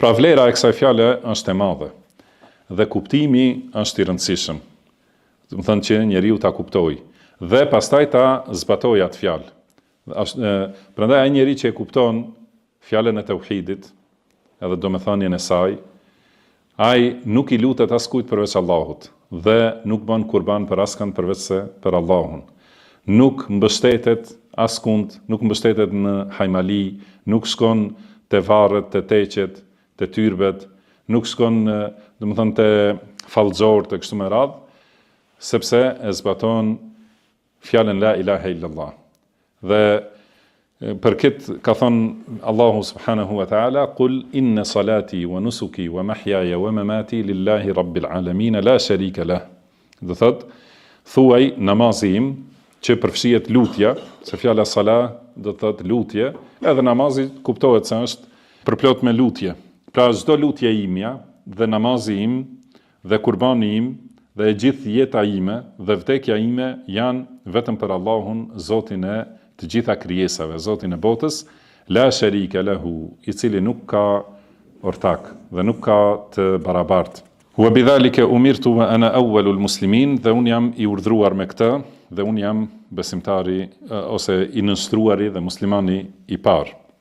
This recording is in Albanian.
Pra vlera e kësaj fjale është e madhe dhe kuptimi është i rëndësishëm. Do të thënë që njeriu ta kuptoj dhe pastaj ta zbatoj atë fjalë. Prandaj ai njeri që e kupton fjalën e tauhidit, edhe domethënien e saj, ai nuk i lutet askujt përveç Allahut dhe nuk bën kurban për askën përveç se për Allahun. Nuk mbështetet askund, nuk mbështetet në hajmali, nuk shkon te varret, te teqet, te tyrbet, nuk shkon, domethënë te fallxor, te kështu me radhë, sepse e zbaton fjalën la ilaha illallah. Dhe për këtë ka thënë Allahu subhanahu wa ta'ala, "Qul inna salati wa nusuki wa mahyaya wa mamati lillahi rabbil alamin la sharika lah." Do thot, thuaj namazi im, që përfshihet lutja, se fjala sala do thot lutje, edhe namazi kuptohet se është përplot me lutje. Pra çdo lutje imja dhe namazi im dhe kurbani im dhe e gjithë jeta ime dhe vdekja ime janë vetëm për Allahun, Zotin e të gjitha krijesave, Zotin e botës, la sharika lahu, i cili nuk ka ortak dhe nuk ka të barabartë. Wa bidhalika umirtu wa ana awwalul muslimin, dhe un jam i urdhëruar me këtë dhe un jam besimtari ose i nënshtroari dhe muslimani i parë.